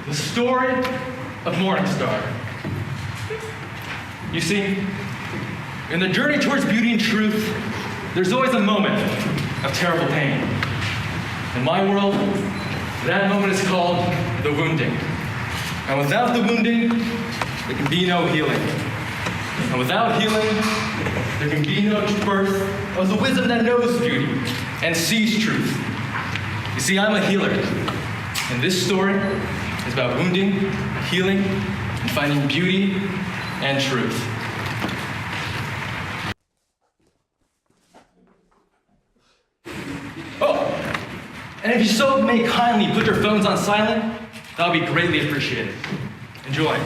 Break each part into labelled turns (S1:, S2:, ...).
S1: The story of Morningstar. You see, in the journey towards beauty and truth, there's always a moment of terrible pain. In my world, that moment is called the wounding. And without the wounding, there can be no healing. And without healing, there can be no birth of the wisdom that knows beauty and sees truth. You see, I'm a healer. And this story is about wounding, healing, and finding beauty and truth. Oh, and if you so may kindly put your phones on silent, that would be greatly appreciated. Enjoy.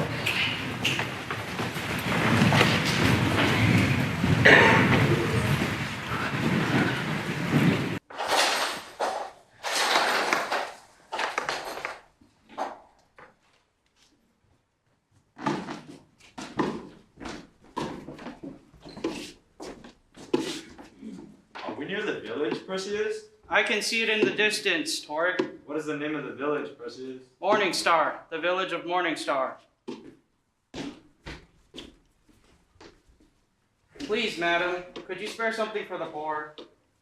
S2: Are we near the village, Perseus?
S3: I can see it in the distance, Torek.
S2: What is the name of the village, Perseus?
S3: Morningstar, the village of Morningstar. Please, madam, could you spare something for the poor?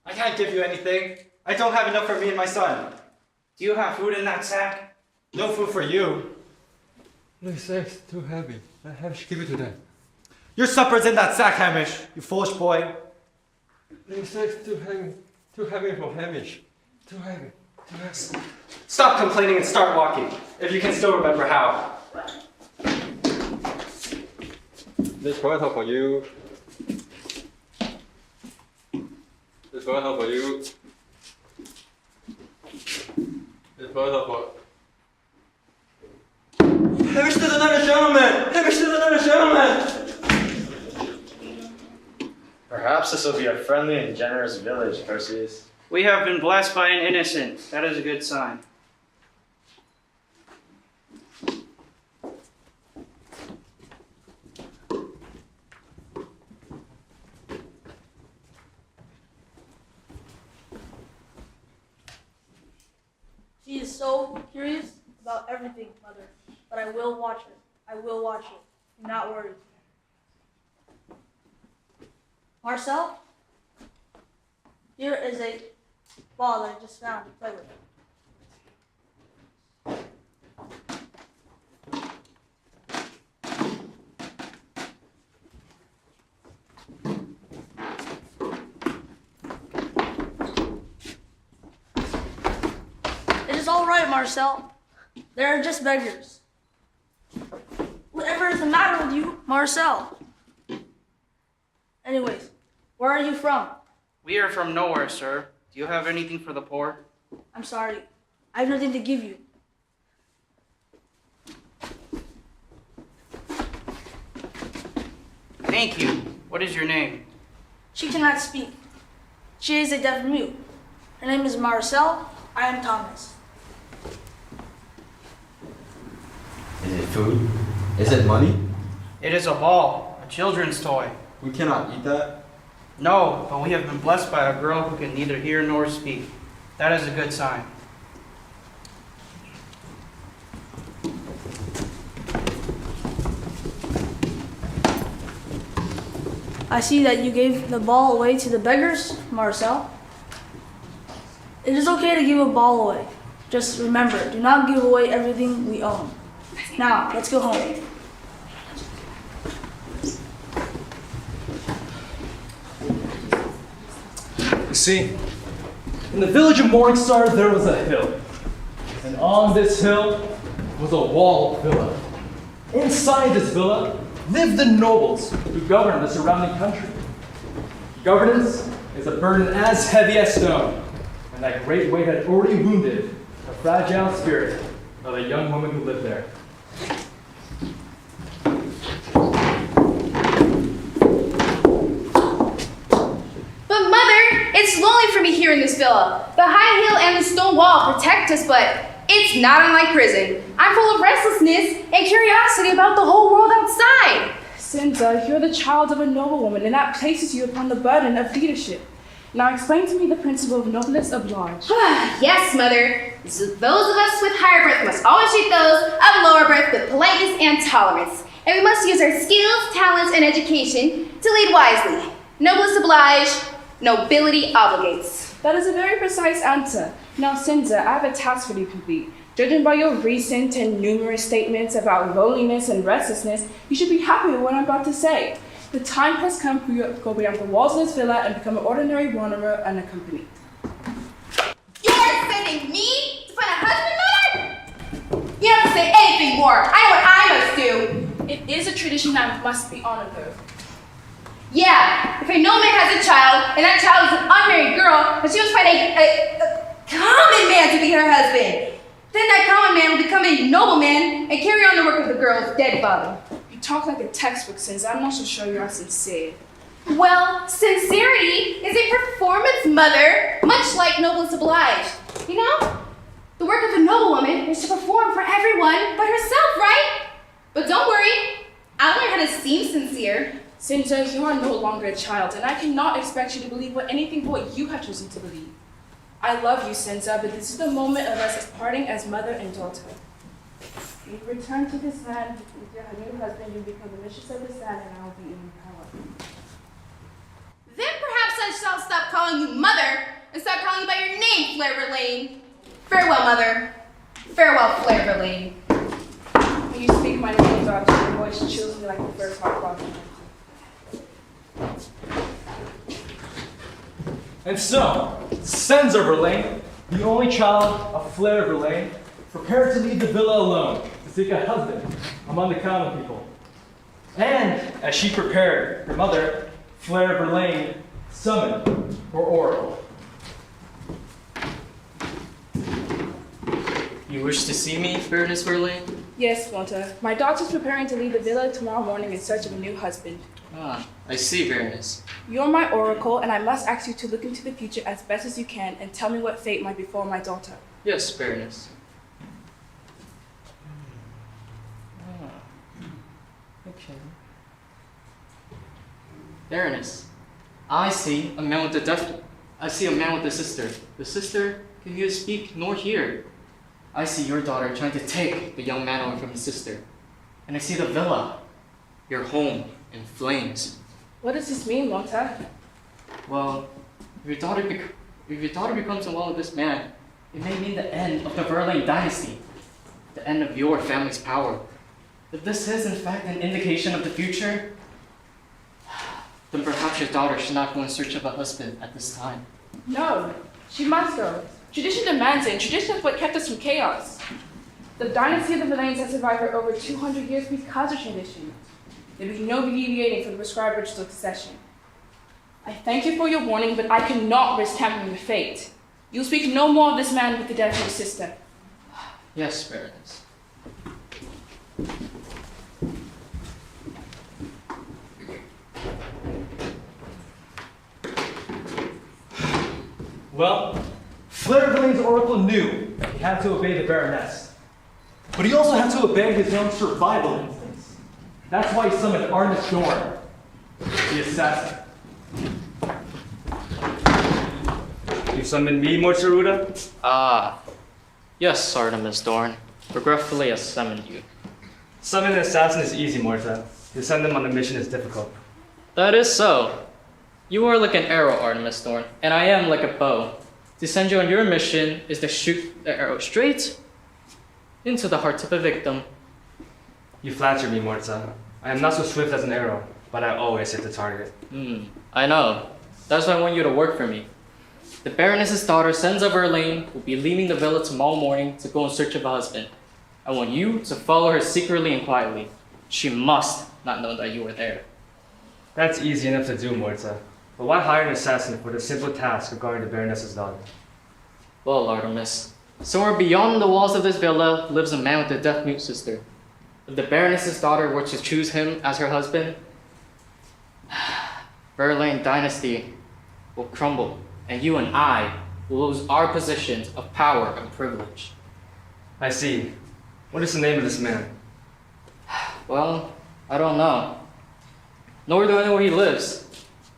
S2: I can't give you anything. I don't have enough for me and my son.
S3: Do you have food in that sack?
S2: No food for you.
S4: The sack's too heavy. I have to give it to them.
S2: Your supper's in that sack, Hamish, you foolish boy.
S4: The sack's too heavy for Hamish. Too heavy. Too heavy.
S2: Stop complaining and start walking, if you can still remember how.
S4: This bottle for you. This bottle for you. This bottle for...
S2: Hamish is another gentleman! Hamish is another gentleman! Perhaps this will be a friendly and generous village, Perseus.
S3: We have been blessed by an innocent. That is a good sign.
S5: She is so curious about everything, Mother. But I will watch her. I will watch her. Do not worry. Marcel, here is a ball that I just found to play with. It is all right, Marcel. They are just beggars. Whatever is the matter with you, Marcel? Anyways, where are you from?
S3: We are from nowhere, sir. Do you have anything for the poor?
S5: I'm sorry. I have nothing to give you.
S3: Thank you. What is your name?
S5: She cannot speak. She is a deaf mute. Her name is Marcel. I am Thomas.
S6: Is it food? Is it money?
S3: It is a ball, a children's toy.
S2: We cannot eat that.
S3: No, but we have been blessed by a girl who can neither hear nor speak. That is a good sign.
S5: I see that you gave the ball away to the beggars, Marcel. It is okay to give a ball away. Just remember, do not give away everything we own. Now, let's go home.
S1: You see, in the village of Morningstar, there was a hill. And on this hill was a walled villa. Inside this villa lived the nobles who governed the surrounding country. Governance is a burden as heavy as stone, and that great weight had already wounded the fragile spirit of the young woman who lived there.
S7: But Mother, it's lonely for me here in this villa. The high hill and the stone wall protect us, but it's not unlike prison. I'm full of restlessness and curiosity about the whole world outside.
S8: Since you're the child of a noblewoman, and that places you upon the burden of leadership. Now explain to me the principle of noblesse oblige.
S7: Yes, Mother. So those of us with higher birth must always treat those of lower birth with politeness and tolerance. And we must use our skills, talents, and education to lead wisely. Noblesse oblige, nobility obligates.
S8: That is a very precise answer. Now, Cinza, I have a task for you to complete. Judging by your recent and numerous statements about loneliness and restlessness, you should be happy with what I'm about to say. The time has come for you to go beyond the walls of this villa and become an ordinary wanderer unaccompanied.
S7: You're sending me to find a husband, Mother? You don't have to say anything more. I know what I must do.
S8: It is a tradition that must be honored, though.
S7: Yeah, if a nobleman has a child, and that child is an unmarried girl, and she must find a common man to be her husband, then that common man will become a nobleman and carry on the work of the girl's dead father.
S8: You talk like a textbook, Cinza. I'm not so sure you are sincere.
S7: Well, sincerity is a performance, Mother, much like noblesse oblige. You know, the work of a noblewoman is to perform for everyone but herself, right? But don't worry, I'll learn how to seem sincere.
S8: Cinza, you are no longer a child, and I cannot expect you to believe anything but what you have chosen to believe. I love you, Cinza, but this is the moment of us parting as mother and daughter. You return to this land with your new husband, you become the mistress of this land, and I will be in power.
S7: Then perhaps I shall stop calling you Mother and start calling you by your name, Flair Verlaine. Farewell, Mother. Farewell, Flair Verlaine.
S8: When you speak my name, daughter, your voice chills me like the first hot coffee.
S1: And so, Senza Verlaine, the only child of Flair Verlaine, prepared to leave the villa alone to seek a husband among the common people. And as she prepared, her mother, Flair Verlaine, summoned her oracle.
S9: You wish to see me, Baroness Verlaine?
S8: Yes, Walter. My daughter's preparing to leave the villa tomorrow morning in search of a new husband.
S9: Ah, I see, Baroness.
S8: You're my oracle, and I must ask you to look into the future as best as you can and tell me what fate might befall my daughter.
S9: Yes, Baroness. Okay. Baroness, I see a man with a sister. The sister can neither speak nor hear. I see your daughter trying to take the young man away from his sister. And I see the villa, your home, in flames.
S8: What does this mean, Walter?
S9: Well, if your daughter becomes in love with this man, it may mean the end of the Verlaine dynasty, the end of your family's power. If this is in fact an indication of the future, then perhaps your daughter should not go in search of a husband at this time.
S8: No, she must go. Tradition demands it, and tradition is what kept us from chaos. The dynasty of the Verlaines has survived for over 200 years because of tradition. There will be no deviating from the prescribed rituals of succession. I thank you for your warning, but I cannot risk tampering with fate. You'll speak no more of this man with the death of your sister.
S9: Yes, Baroness.
S1: Well, Flair Verlaine's oracle knew he had to obey the baroness. But he also had to obey his own survival instincts. That's why he summoned Artemis Dorn, the assassin.
S2: You summoned me, Mortaruda?
S9: Ah, yes, Artemis Dorn. Regretfully, I summoned you.
S2: Summoning an assassin is easy, Morta. To send them on a mission is difficult.
S9: That is so. You are like an arrow, Artemis Dorn, and I am like a bow. To send you on your mission is to shoot the arrow straight into the heart of the victim.
S2: You flatter me, Morta. I am not so swift as an arrow, but I always hit the target.
S9: I know. That's why I want you to work for me. The Baroness's daughter, Senza Verlaine, will be leaving the villa tomorrow morning to go in search of a husband. I want you to follow her secretly and quietly. She must not know that you are there.
S2: That's easy enough to do, Morta. But why hire an assassin for the simple task regarding the Baroness's daughter?
S9: Well, Artemis, somewhere beyond the walls of this villa lives a man with a deaf-mute sister. If the Baroness's daughter were to choose him as her husband, Verlaine dynasty will crumble, and you and I will lose our positions of power and privilege.
S2: I see. What is the name of this man?
S9: Well, I don't know. Nor do I know where he lives.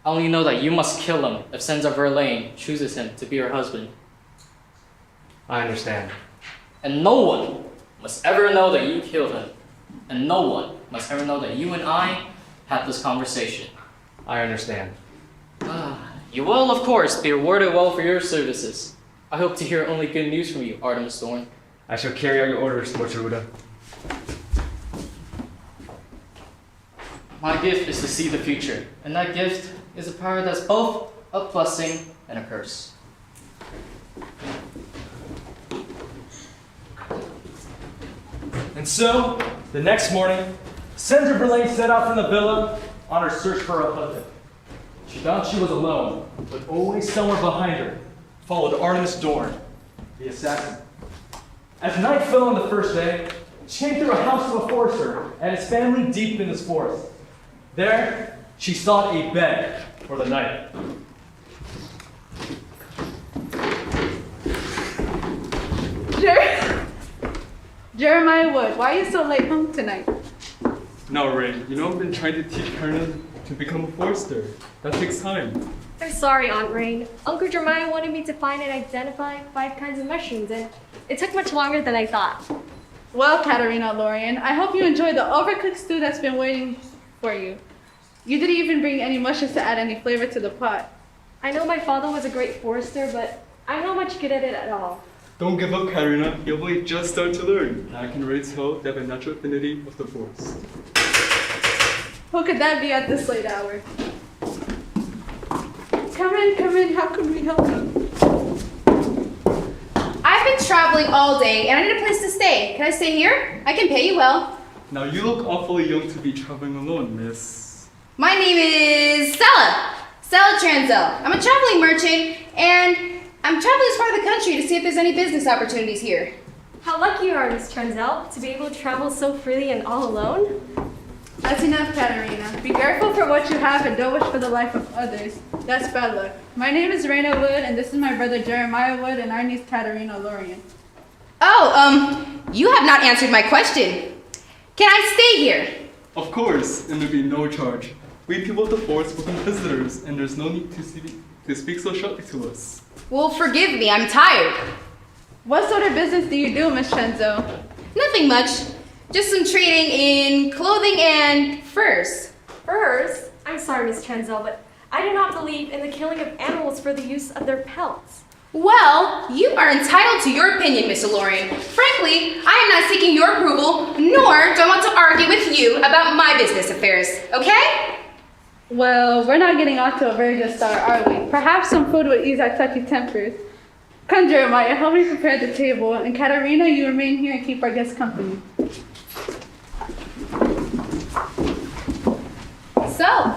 S9: I only know that you must kill him if Senza Verlaine chooses him to be her husband.
S2: I understand.
S9: And no one must ever know that you killed him. And no one must ever know that you and I had this conversation.
S2: I understand.
S9: You will, of course, be rewarded well for your services. I hope to hear only good news from you, Artemis Thorn.
S2: I shall carry out your orders, Mortaruda.
S9: My gift is to see the future, and that gift is a power that's both a blessing and a curse.
S1: And so, the next morning, Senza Verlaine set out from the villa on her search for a husband. She thought she was alone, but always somewhere behind her followed Artemis Dorn, the assassin. As night fell on the first day, she came through a house of a forester and his family deep in this forest. There, she sought a bed for the night.
S10: Jeremiah Wood, why are you so late home tonight?
S4: Now, Ray, I've been trying to teach Karen to become a forester. That takes time.
S11: I'm sorry, Aunt Rain. Uncle Jeremiah wanted me to find and identify 5 kinds of mushrooms, and it took much longer than I thought.
S10: Well, Katerina Lorian, I hope you enjoyed the overcooked stew that's been waiting for you. You didn't even bring any mushrooms to add any flavor to the pot.
S11: I know my father was a great forester, but I'm not much good at it at all.
S4: Don't give up, Katerina. You've only just started to learn. And I can already tell they have a natural affinity of the forest.
S10: Who could that be at this late hour? Come in. How can we help you?
S7: I've been traveling all day and I need a place to stay. Can I stay here? I can pay you well.
S4: Now, you look awfully young to be traveling alone, miss.
S7: My name is Stella Tranzel. I'm a traveling merchant and I'm traveling this part of the country to see if there's any business opportunities here.
S11: How lucky you are, Miss Trenzel, to be able to travel so freely and all alone.
S10: That's enough, Katerina. Be grateful for what you have and don't wish for the life of others. That's bad luck. My name is Raina Wood, and this is my brother Jeremiah Wood and our niece Katerina Lorian.
S7: You have not answered my question. Can I stay here?
S4: Of course, and there'll be no charge. We people of the forest welcome visitors, and there's no need to speak so shortly to us.
S7: Well, forgive me, I'm tired.
S10: What sort of business do you do, Miss Trenzo?
S7: Nothing much. Just some trading in clothing and furs.
S11: Furs? I'm sorry, Miss Trenzel, but I do not believe in the killing of animals for the use of their pelts.
S7: Well, you are entitled to your opinion, Miss Lorian. Frankly, I am not seeking your approval, nor do I want to argue with you about my business affairs, okay?
S10: Well, we're not getting off to a very good start, are we? Perhaps some food would ease our touchy tempers. Come, Jeremiah, help me prepare the table, and Katerina, you remain here and keep our guests company.
S7: So,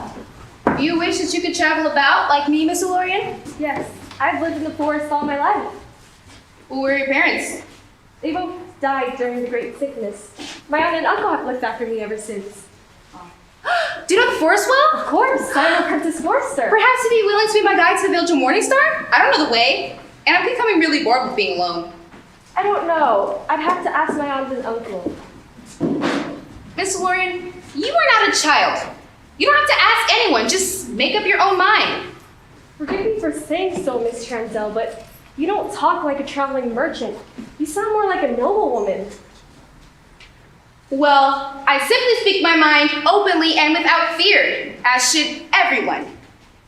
S7: you wish that you could travel about like me, Miss Lorian?
S11: Yes, I've lived in the forest all my life.
S7: Who were your parents?
S11: They both died during the Great Sickness. My aunt and uncle have looked after me ever since.
S7: Do you know the forest well?
S11: Of course, I'm an apprentice forester.
S7: Perhaps you'd be willing to be my guide to the village of Morningstar? I don't know the way, and I'm becoming really bored with being alone.
S11: I don't know. I'd have to ask my aunt and uncle.
S7: Miss Lorian, you are not a child. You don't have to ask anyone, just make up your own mind.
S11: Forgive me for saying so, Miss Tranzel, but you don't talk like a traveling merchant. You sound more like a noblewoman.
S7: Well, I simply speak my mind openly and without fear, as should everyone.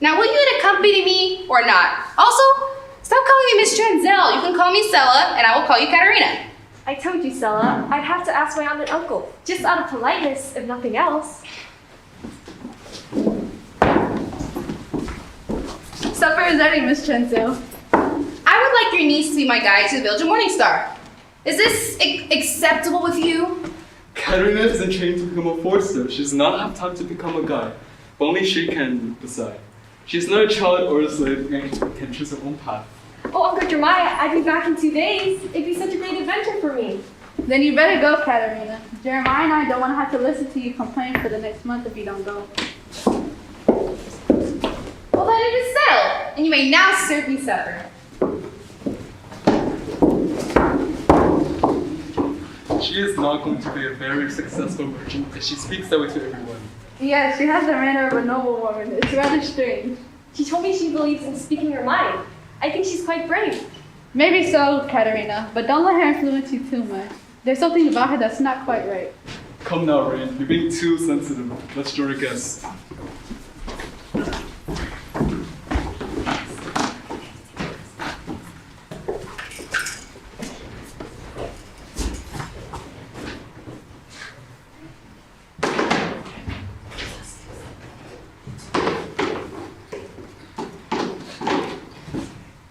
S7: Now, will you accompany me or not? Also, stop calling me Miss Tranzel. You can call me Stella, and I will call you Katerina.
S11: I told you, Stella, I'd have to ask my aunt and uncle, just out of politeness, if nothing else.
S10: Supper is ready, Miss Trenzo.
S7: I would like your niece to be my guide to the village of Morningstar. Is this acceptable with you?
S4: Katerina isn't trained to become a forester. She does not have time to become a guide. But only she can decide. She's not a child or a slave and can choose her own path.
S11: Oh, Uncle Jeremiah, I'd be back in 2 days. It'd be such a great adventure for me.
S10: Then you better go, Katerina. Jeremiah and I don't want to have to listen to you complain for the next month if you don't go.
S7: Well, then it is settled, and you may now serve me supper.
S4: She is not going to be a very successful merchant if she speaks that way to everyone.
S10: Yes, she has the manner of a noble woman. It's rather strange.
S11: She told me she believes in speaking her mind. I think she's quite brave.
S10: Maybe so, Katerina, but don't let her influence you too much. There's something about her that's not quite right.
S4: Come now, Rain. You're being too sensitive. Let's join our guests.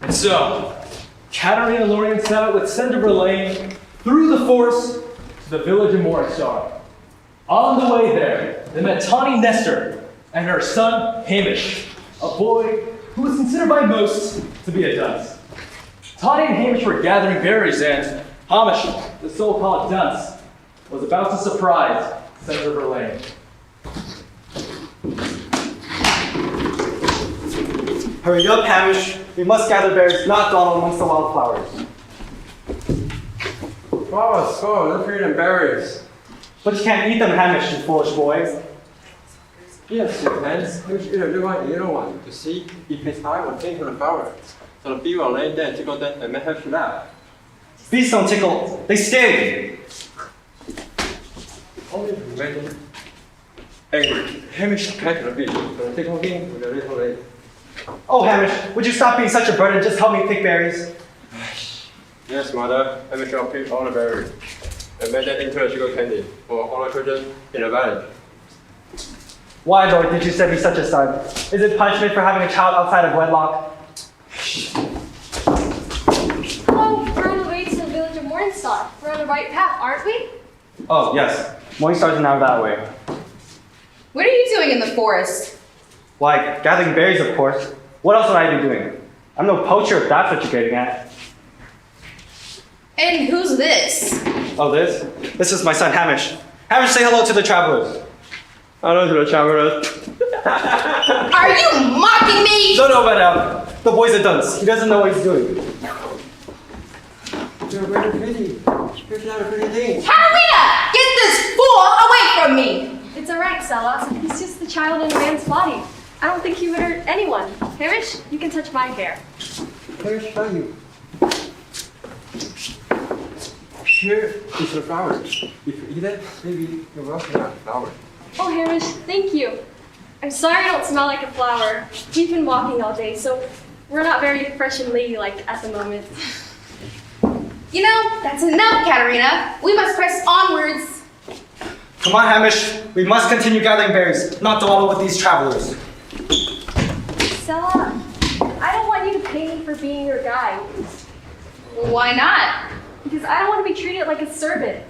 S1: And so, Katerina and Lorien set out with Senator Verlaine through the forest to the village of Morningstar. On the way there, they met Tawny Nestor and her son Hamish, a boy who was considered by most to be a dunce. Tawny and Hamish were gathering berries, and Hamish, the so-called dunce, was about to surprise Senator Verlaine.
S2: Hurry up, Hamish. We must gather berries, not dawdle amongst the wildflowers.
S12: Let's go. Let's eat them berries.
S2: But you can't eat them, Hamish, you foolish boys.
S12: Yes, you can. Which you want to see if his eye will think of the flower. So the bee will lay there, tickle them, and make her laugh.
S2: Bees don't tickle, they sting.
S12: Only imagine angry. Hamish catch the bee. So tickle him with a little leg.
S2: Oh, Hamish, would you stop being such a burden and just help me pick berries?
S12: Yes, mother. Hamish will pick all the berries and make them into a sugar candy for all the children in the village.
S2: Why, Lord, did you send me such a son? Is it punishment for having a child outside of wedlock?
S11: Oh, we're on the way to the village of Morningstar. We're on the right path, aren't we?
S2: Oh, yes. Morningstar's now that way.
S7: What are you doing in the forest?
S2: Why, gathering berries, of course. What else would I be doing? I'm no poacher, if that's what you're getting at.
S7: And who's this?
S2: Oh, this? This is my son, Hamish. Hamish, say hello to the travelers.
S12: Hello to the travelers.
S7: Are you mocking me?
S2: No, madam. The boy's a dunce. He doesn't know what he's doing.
S12: You're very pretty. You're not a pretty thing.
S7: Katerina! Get this fool away from me!
S11: It's alright, Stella. He's just a child in a man's body. I don't think he would hurt anyone. Hamish, you can touch my hair.
S12: Let me show you. Here is the flower. If you eat it, maybe you're welcome to the flower.
S11: Oh, Hamish, thank you. I'm sorry I don't smell like a flower. We've been walking all day, so we're not very fresh and ladylike at the moment.
S7: You know, that's enough, Katerina. We must press onwards.
S2: Come on, Hamish. We must continue gathering berries, not dawdle with these travelers.
S11: Stella, I don't want you to pay me for being your guide.
S7: Why not?
S11: Because I don't want to be treated like a servant.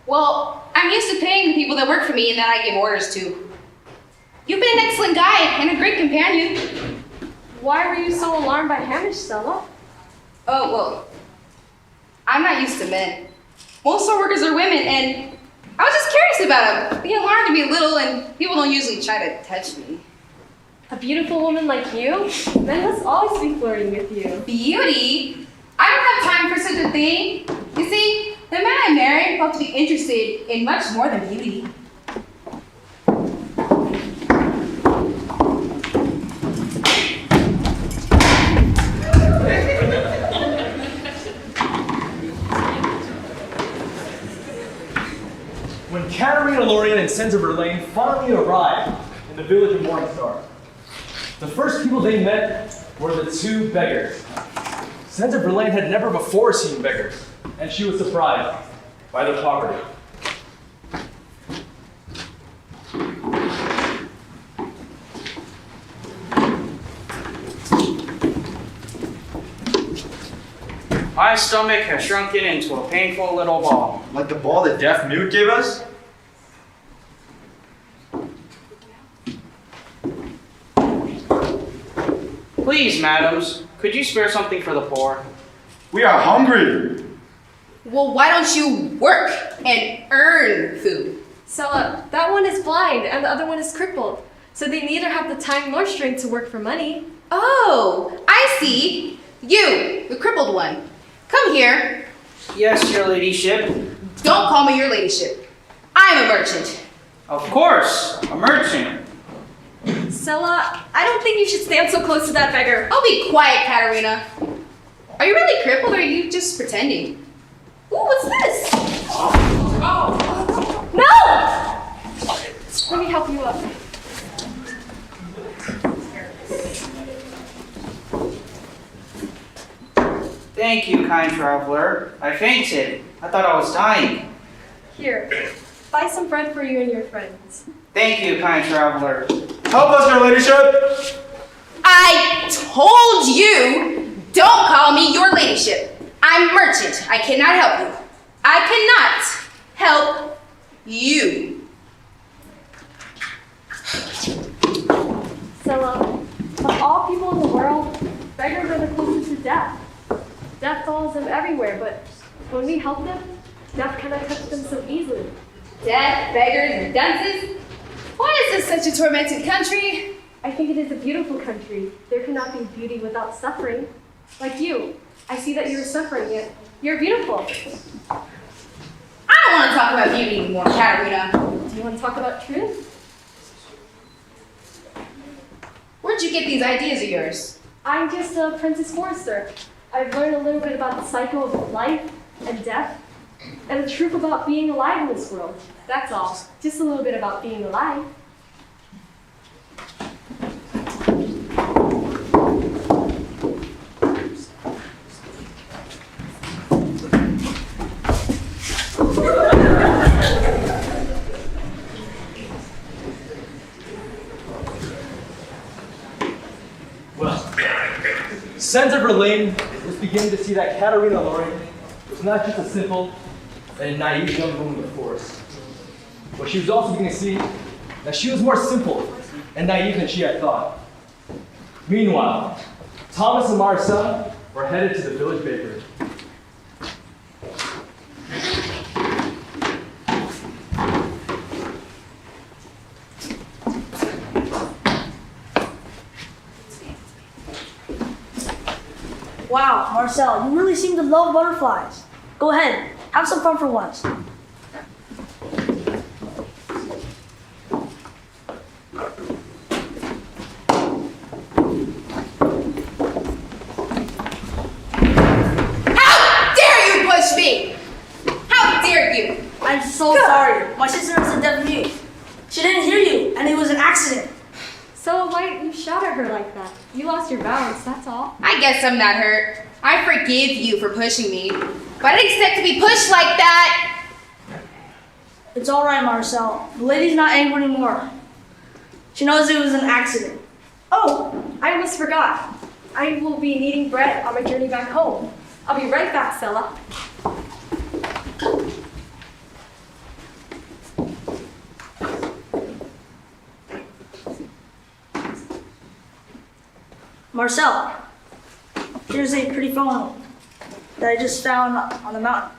S7: Well, I'm used to paying the people that work for me and that I give orders to. You've been an excellent guide and a great companion.
S11: Why were you so alarmed by Hamish, Stella?
S7: Oh, well, I'm not used to men. Most of our workers are women, and I was just curious about them. They get alarmed to be little, and people don't usually try to touch me.
S11: A beautiful woman like you? Men must always be flirting with you.
S7: Beauty? I don't have time for such a thing. You see, the man I married will have to be interested in much more than beauty.
S1: When Katerina, Lorien, and Senator Verlaine finally arrived in the village of Morningstar, the first people they met were the two beggars. Senator Verlaine had never before seen beggars, and she was surprised by their poverty.
S3: My stomach has shrunken into a painful little ball.
S6: Like the ball the deaf mute gave us?
S3: Please, madams, could you spare something for the poor?
S6: We are hungry.
S7: Well, why don't you work and earn food?
S11: Stella, that one is blind and the other one is crippled. So they neither have the time nor strength to work for money.
S7: Oh, I see. You, the crippled one. Come here.
S3: Yes, your ladyship.
S7: Don't call me your ladyship. I'm a merchant.
S3: Of course, a merchant.
S11: Stella, I don't think you should stand so close to that beggar.
S7: Oh, be quiet, Katerina. Are you really crippled or are you just pretending? Ooh, what's this?
S11: No! Let me help you up.
S3: Thank you, kind traveler. I fainted. I thought I was dying.
S11: Here, buy some bread for you and your friends.
S3: Thank you, kind traveler. Help us, your ladyship!
S7: I told you, don't call me your ladyship. I'm merchant. I cannot help you. I cannot help you.
S11: Stella, of all people in the world, beggars are the closest to death. Death follows them everywhere, but when we help them, death cannot touch them so easily.
S7: Death, beggars, and dunces? Why is this such a tormented country?
S11: I think it is a beautiful country. There cannot be beauty without suffering. Like you. I see that you're suffering, yet you're beautiful.
S7: I don't want to talk about beauty anymore, Katerina.
S11: Do you want to talk about truth?
S7: Where'd you get these ideas of yours?
S11: I'm just a Princess Forester. I've learned a little bit about the cycle of life and death, and the truth about being alive in this world. That's all. Just a little bit about being alive.
S1: Senator Verlaine was beginning to see that Katerina Loring was not just a simple and naive young woman of the forest, but she was also beginning to see that she was more simple and naive than she had thought. Meanwhile, Thomas and Marcel were headed to the village bakery.
S5: Wow, Marcel, you really seem to love butterflies. Go ahead, have some fun for once.
S7: How dare you push me? How dare you?
S5: I'm so sorry. My sister is a deaf mute. She didn't hear you, and it was an accident.
S11: So why didn't you shout at her like that? You lost your balance, that's all.
S7: I guess I'm not hurt. I forgive you for pushing me, but I didn't expect to be pushed like that.
S5: It's all right, Marcel. The lady's not angry anymore. She knows it was an accident.
S11: Oh, I almost forgot. I will be needing bread on my journey back home. I'll be right back, Stella.
S5: Marcel, here's a pretty phone that I just found on the mountain.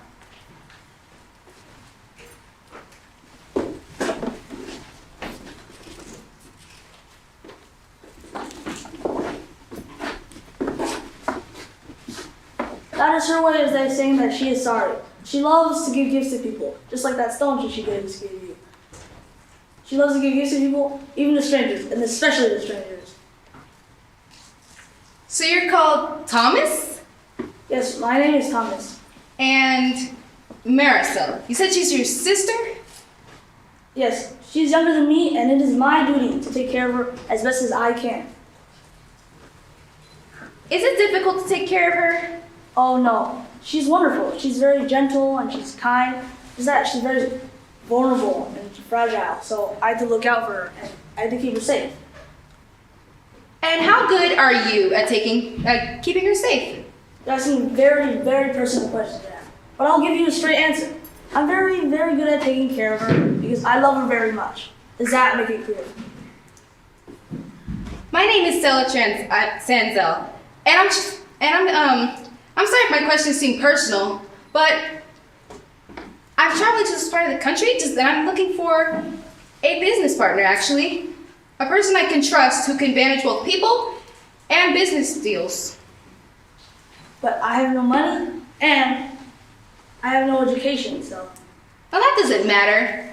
S5: That is her way of saying that she is sorry. She loves to give gifts to people, just like that stone she gave you. She loves to give gifts to people, even to strangers, and especially to strangers.
S7: So you're called Thomas?
S5: Yes, my name is Thomas.
S7: And Marisol. You said she's your sister?
S5: Yes, she's younger than me, and it is my duty to take care of her as best as I can.
S7: Is it difficult to take care of her?
S5: Oh no, she's wonderful. She's very gentle and she's kind. Just that she's very vulnerable and fragile, so I had to look out for her and I had to keep her safe.
S7: And how good are you at keeping her safe?
S5: You're asking very, very personal questions there, but I'll give you a straight answer. I'm very, very good at taking care of her because I love her very much. Does that make it clear?
S7: My name is Stella Sanzel, and I'm sorry if my questions seem personal, but I'm traveling to this part of the country, and I'm looking for a business partner, actually. A person I can trust who can manage both people and business deals.
S5: But I have no money and I have no education, so.
S7: Well, that doesn't matter.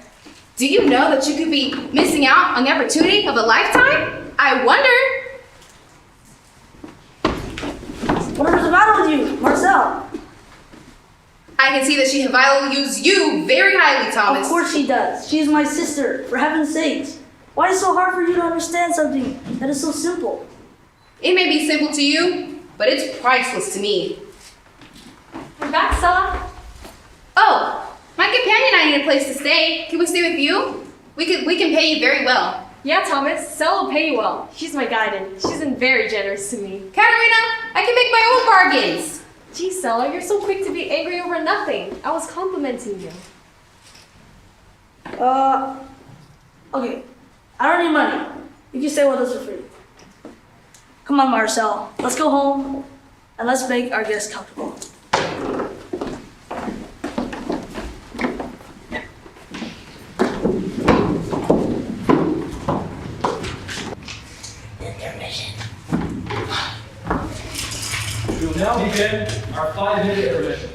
S7: Do you know that you could be missing out on the opportunity of a lifetime? I wonder.
S5: Whatever's the matter with you, Marcel?
S7: I can see that she values you very highly, Thomas.
S5: Of course she does. She's my sister, for heaven's sakes. Why is it so hard for you to understand something that is so simple?
S7: It may be simple to you, but it's priceless to me.
S11: We're back, Stella.
S7: Oh, my companion and I need a place to stay. Can we stay with you? We can pay you very well.
S11: Yeah, Thomas, Stella will pay you well. She's my guide and she's been very generous to me.
S7: Katerina, I can make my own bargains.
S11: Gee, Stella, you're so quick to be angry over nothing. I was complimenting you.
S5: Okay. I don't need money. You can stay with us for free. Come on, Marcel. Let's go home and let's make our guests comfortable.
S1: We will now begin our 5-minute intermission.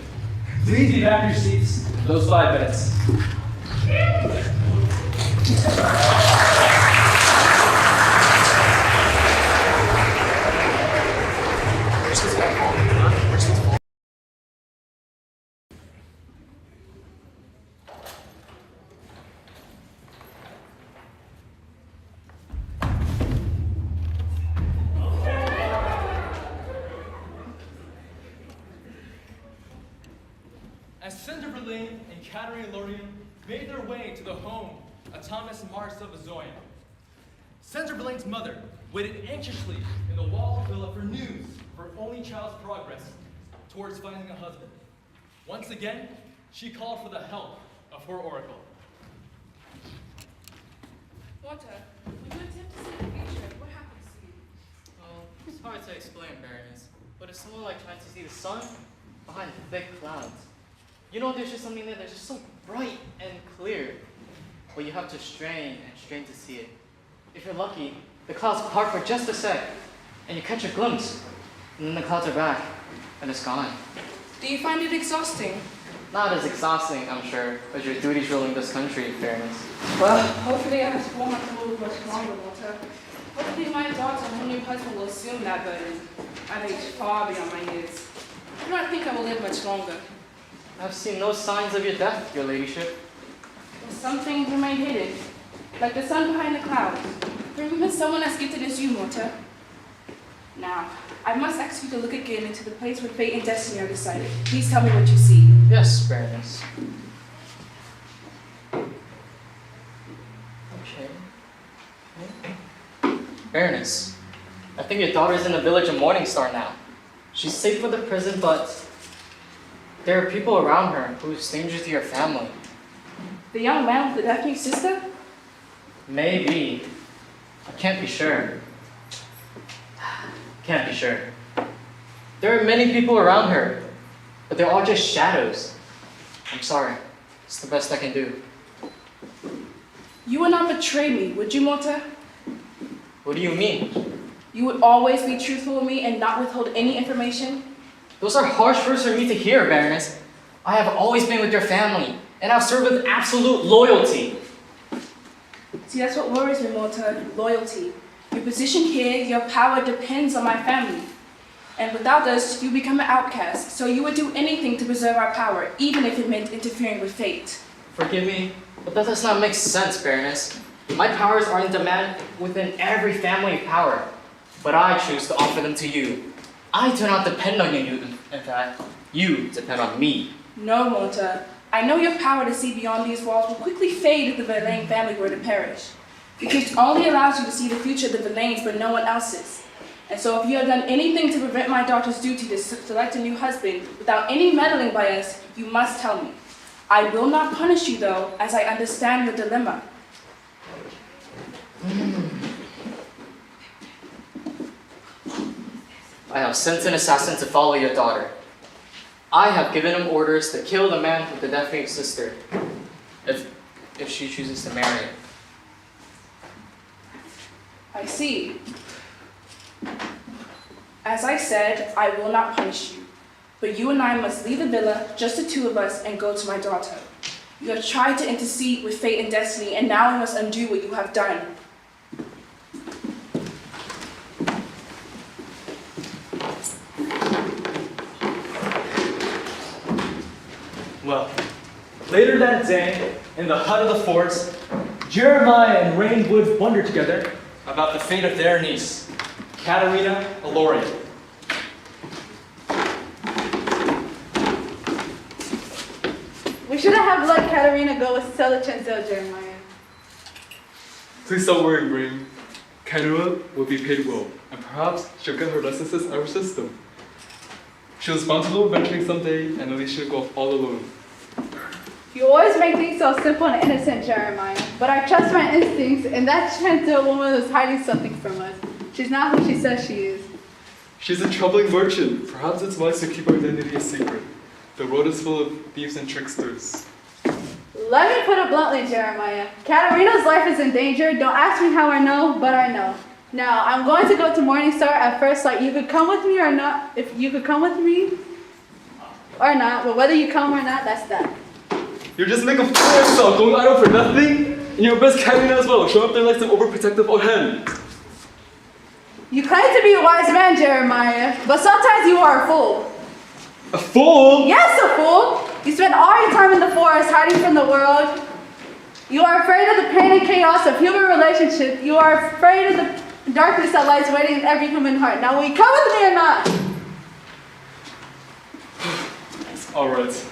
S1: Please be back in your seats for those 5 minutes. As Cinder Verlaine and Katerina Lorien made their way to the home of Thomas and Marcel Bezoyan, Cinder Verlaine's mother waited anxiously in the walled villa for news of her only child's progress towards finding a husband. Once again, she called for the help of her oracle.
S8: Walter, when you attempt to see the future, what happens to you?
S9: Well, it's hard to explain, Baroness, but it's somewhat like trying to see the sun behind thick clouds. You know, there's just something there that's just so bright and clear, but you have to strain and strain to see it. If you're lucky, the clouds part for just a sec, and you catch a glimpse, and then the clouds are back, and it's gone.
S8: Do you find it exhausting?
S9: Not as exhausting, I'm sure, as your duties ruling this country, Baroness.
S8: Well, hopefully I won't have to move much longer, Walter. Hopefully my daughter and her new husband will assume that burden. I've aged far beyond my years. I do not think I will live much longer.
S9: I've seen no signs of your death, your ladyship.
S8: But some things remain hidden, like the sun behind the clouds. For even someone as gifted as you, Walter. Now, I must ask you to look again into the place where fate and destiny are decided. Please tell me what you see.
S9: Yes, Baroness. Okay. Baroness, I think your daughter's in the village of Morningstar now. She's safe from the prison, but there are people around her who's danger to your family.
S8: The young man with the deaf-mute sister?
S9: Maybe. I can't be sure. Can't be sure. There are many people around her, but they're all just shadows. I'm sorry. It's the best I can do.
S8: You would not betray me, would you, Walter?
S9: What do you mean?
S8: You would always be truthful with me and not withhold any information?
S9: Those are harsh words for me to hear, Baroness. I have always been with your family, and I've served with absolute loyalty.
S8: See, that's what worries me, Walter. Loyalty. Your position here, your power depends on my family. And without us, you become an outcast. So you would do anything to preserve our power, even if it meant interfering with fate.
S9: Forgive me, but that does not make sense, Baroness. My powers are in demand within every family of power, but I choose to offer them to you. I do not depend on you, in fact. You depend on me.
S8: No, Walter. I know your power to see beyond these walls will quickly fade if the Verlaine family were to perish. Your gift only allows you to see the future of the Verlaines, but no one else's. And so if you have done anything to prevent my daughter's duty to select a new husband without any meddling by us, you must tell me. I will not punish you, though, as I understand your dilemma.
S9: I have sent an assassin to follow your daughter. I have given him orders to kill the man with the deaf-mute sister, if she chooses to marry him.
S8: I see. As I said, I will not punish you. But you and I must leave the villa, just the two of us, and go to my daughter. You have tried to intercede with fate and destiny, and now you must undo what you have done.
S1: Well, later that day, in the hut of the forest, Jeremiah and Rainwood wondered together about the fate of their niece, Katerina Alorian.
S10: We shouldn't have let Katerina go with Stella Chenzel, Jeremiah.
S4: Please don't worry, Rain. Katerina will be paid well, and perhaps she'll get her licenses out of our system. She was bound to go venturing someday, and at least she'll go off all alone.
S10: You always make things so simple and innocent, Jeremiah. But I trust my instincts, and that Chenzel woman is hiding something from us. She's not who she says she is.
S4: She's a troubling merchant. Perhaps it's wise to keep her identity a secret. The world is full of thieves and tricksters.
S10: Let me put it bluntly, Jeremiah. Katerina's life is in danger. Don't ask me how I know, but I know. Now, I'm going to go to Morningstar at first light. You could come with me or not. If you could come with me or not, but whether you come or not, that's that.
S4: You're just making a fool of yourself, going idle for nothing, and your best Katerina as well. Show up there like some overprotective old hen.
S10: You claim to be a wise man, Jeremiah, but sometimes you are a fool.
S4: A fool?
S10: Yes, a fool! You spend all your time in the forest hiding from the world. You are afraid of the pain and chaos of human relationships. You are afraid of the darkness that lies waiting in every human heart. Now, will you come with me or not?
S4: All right.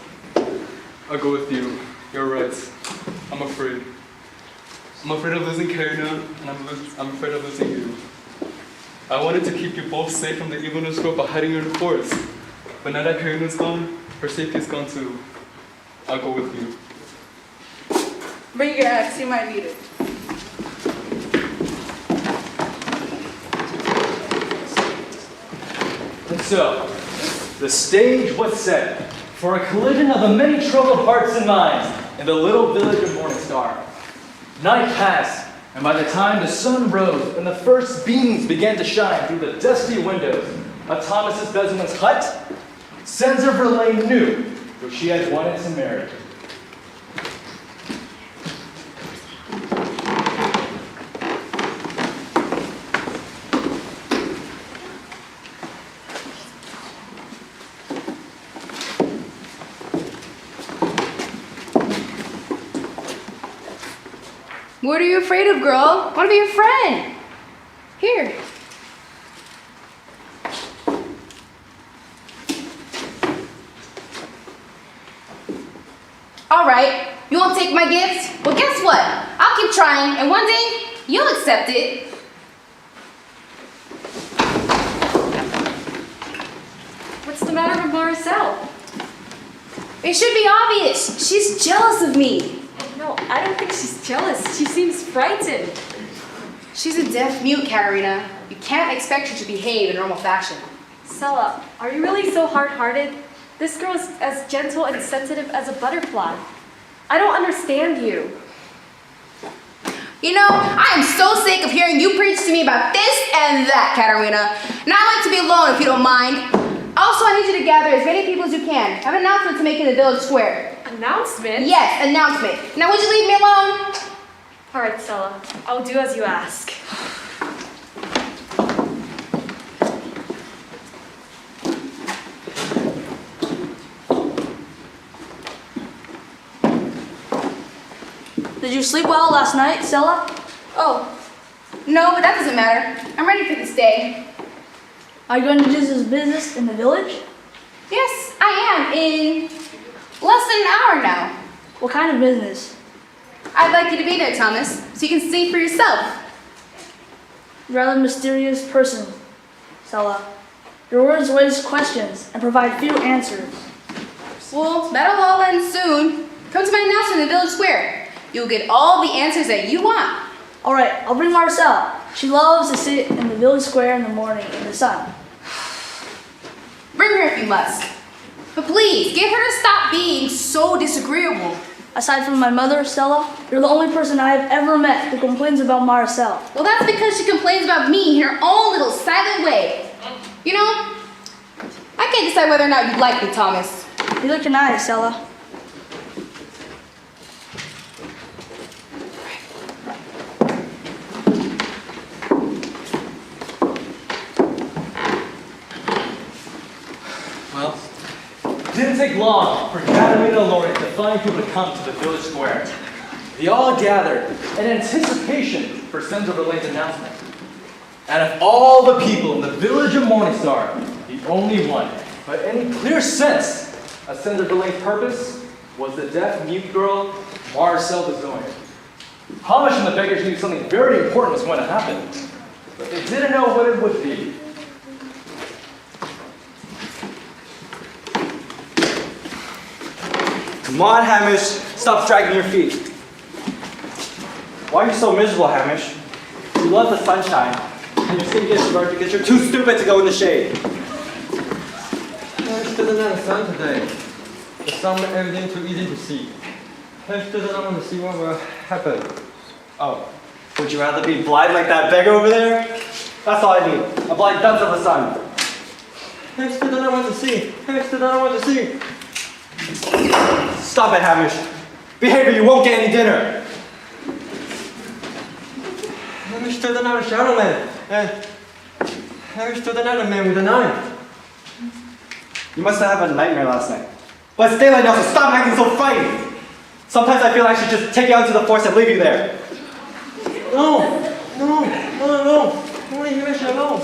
S4: I'll go with you. You're right. I'm afraid. I'm afraid of losing Katerina, and I'm afraid of losing you. I wanted to keep you both safe from the evilness group by hiding in the forest. But now that Karina's gone, her safety's gone too. I'll go with you.
S10: Bring your axe, you might need it.
S1: And so, the stage was set for a collision of the many troubled hearts and minds in the little village of Morningstar. Night passed, and by the time the sun rose and the first beams began to shine through the dusty windows of Thomas's Besman's hut, Senza Verlaine knew who she had wanted to marry.
S7: What are you afraid of, girl? I want to be your friend. Here. All right, you won't take my gift? Well, guess what? I'll keep trying, and one day, you'll accept it.
S11: What's the matter with Marcel?
S7: It should be obvious. She's jealous of me.
S11: No, I don't think she's jealous. She seems frightened.
S7: She's a deaf mute, Katerina. You can't expect her to behave in normal fashion.
S11: Stella, are you really so hard-hearted? This girl is as gentle and sensitive as a butterfly. I don't understand you.
S7: You know, I am so sick of hearing you preach to me about this and that, Katerina. And I'd like to be alone if you don't mind. Also, I need you to gather as many people as you can. I have an announcement to make in the village square.
S11: Announcement?
S7: Yes, announcement. Now, would you leave me alone?
S11: All right, Stella. I'll do as you ask.
S5: Did you sleep well last night, Stella?
S7: Oh, no, but that doesn't matter. I'm ready for this day.
S5: Are you going to do this business in the village?
S7: Yes, I am, in less than an hour now.
S5: What kind of business?
S7: I'd like you to be there, Thomas, so you can see for yourself.
S5: Rather mysterious person, Stella. Your words raise questions and provide few answers.
S7: Well, that'll all end soon. Come to my announcement in the village square. You'll get all the answers that you want.
S5: All right, I'll bring Marcel. She loves to sit in the village square in the morning in the sun.
S7: Bring her if you must. But please, get her to stop being so disagreeable.
S5: Aside from my mother, Stella, you're the only person I have ever met who complains about Marcel.
S7: Well, that's because she complains about me in her own little silent way. You know, I can't decide whether or not you like me, Thomas.
S5: Neither can I, Stella.
S1: take long for Katerina and Lawrence to find people to come to the village square. They all gathered in anticipation for Senator Verlaine's announcement. And of all the people in the village of Morningstar, the only one who had any clear sense of Senator Verlaine's purpose was the deaf mute girl, Marcel Bezoin. Hamish and the beggars knew something very important was going to happen, but they didn't know what it would be.
S13: Come on, Hamish. Stop dragging your feet. Why are you so miserable, Hamish? You love the sunshine, and your skin gets burnt because you're too stupid to go in the shade.
S12: Hamish doesn't have the sun today. The sun made everything too easy to see. Hamish doesn't want to see what will happen.
S13: Oh, would you rather be blind like that beggar over there? That's all I need. A blind dunce of the sun.
S12: Hamish doesn't want to see. Hamish doesn't want to see.
S13: Stop it, Hamish. Behave or you won't get any dinner.
S12: Hamish doesn't have a shadow man. And Hamish doesn't have a man with a knife.
S13: You must have had a nightmare last night. But it's daylight now, so stop acting so frightened. Sometimes I feel I should just take you out into the forest and leave you there.
S12: No. Only Hamish alone.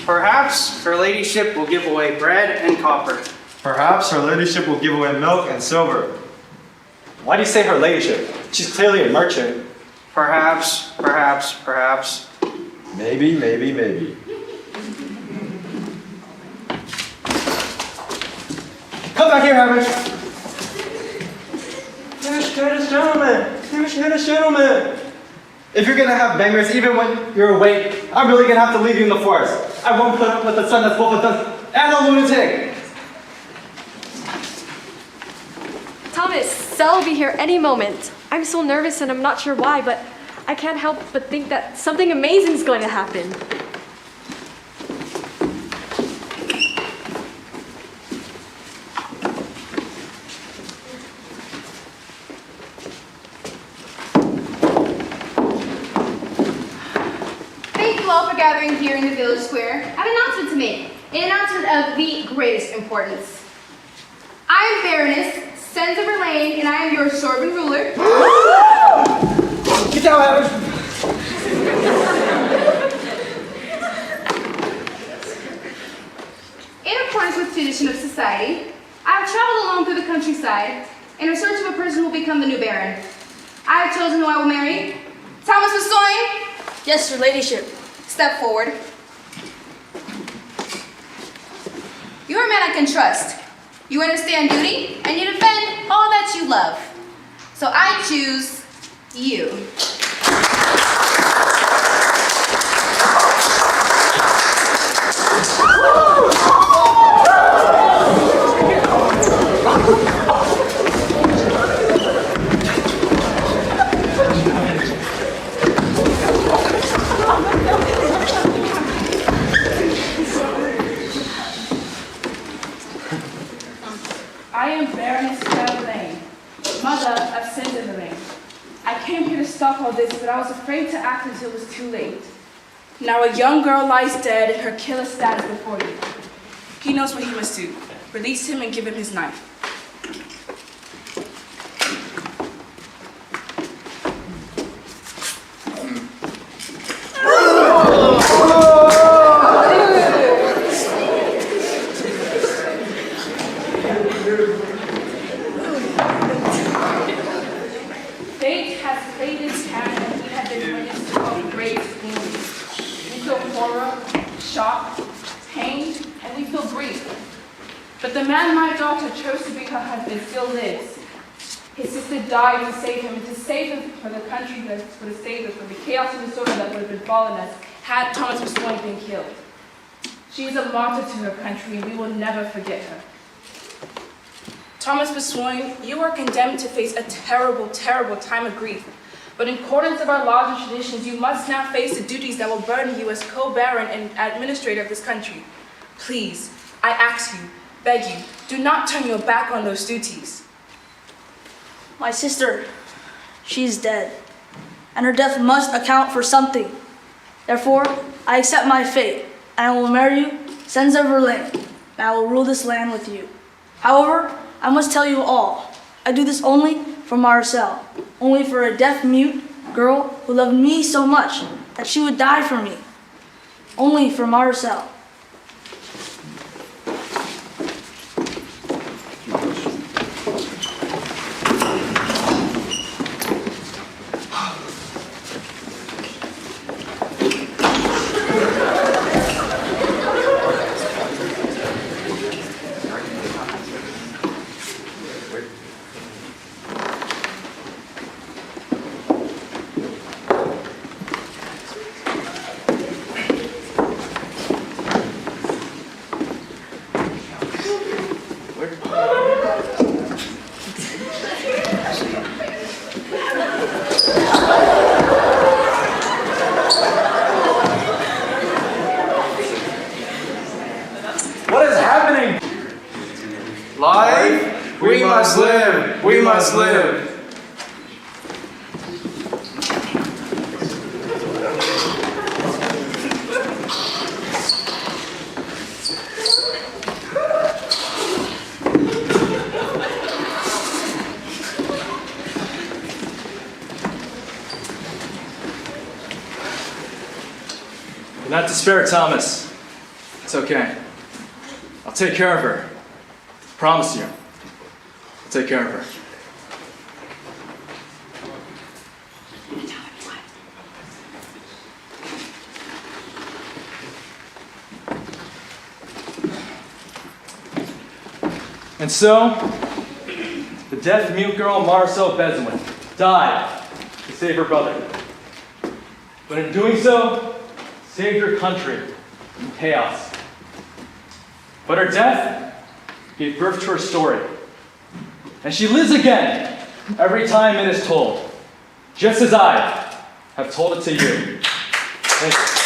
S3: Perhaps her ladyship will give away bread and copper.
S13: Perhaps her ladyship will give away milk and silver. Why do you say her ladyship? She's clearly a merchant.
S3: Perhaps.
S12: Maybe.
S13: Come back here, Hamish.
S12: Hamish, hit a gentleman.
S13: If you're gonna have bangers even when you're awake, I'm really gonna have to leave you in the forest. I won't put up with the sun that's both a dunce and a lunatic.
S11: Thomas, Sel will be here any moment. I'm so nervous and I'm not sure why, but I can't help but think that something amazing is going to happen.
S7: Thank you all for gathering here in the village square. I have an announcement to make. An announcement of the greatest importance. I am Baroness Senza Verlaine, and I am your Sorbin ruler.
S13: Get down, Hamish.
S7: In accordance with tradition of society, I have traveled along through the countryside in search of a person who will become the new Baron. I have chosen who I will marry. Thomas Besoin.
S5: Yes, your ladyship.
S7: Step forward. You are a man I can trust. You understand duty, and you defend all that you love. So I choose you.
S8: I am Baroness Verlaine, mother of Senza Verlaine. I came here to stop all this, but I was afraid to act until it was too late. Now a young girl lies dead and her killer stands before you. He knows what he must do. Release him and give him his knife. Fate has played its hand and we have been witness to a great wound. We feel horror, shock, pain, and we feel grief. But the man my daughter chose to be her husband still lives. His sister died to save him and to save him for the country that would have saved us from the chaos and disorder that would have befallen us had Thomas Besoin been killed. She is a martyr to her country and we will never forget her. Thomas Besoin, you are condemned to face a terrible, terrible time of grief. But in accordance with our laws and traditions, you must now face the duties that will burden you as co-baron and administrator of this country. Please, I ask you, beg you, do not turn your back on those duties.
S5: My sister, she's dead, and her death must account for something. Therefore, I accept my fate, and I will marry you, sons of Verlaine, and I will rule this land with you. However, I must tell you all, I do this only for Marcel, only for a deaf-mute girl who loved me so much that she would die for me. Only for Marcel.
S1: What is happening?
S3: Life? We must live. We must live.
S1: Do not despair, Thomas. It's okay. I'll take care of her. Promise you. I'll take care of her. And so, the deaf-mute girl Marcel Bezuin died to save her brother. But in doing so, saved her country from chaos. But her death gave birth to her story. And she lives again every time it is told, just as I have told it to you. Thank you.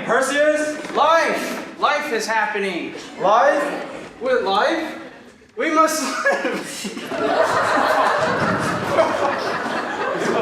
S13: Perseus?
S3: Life! Life is happening.
S13: Life? With life?
S3: We must live.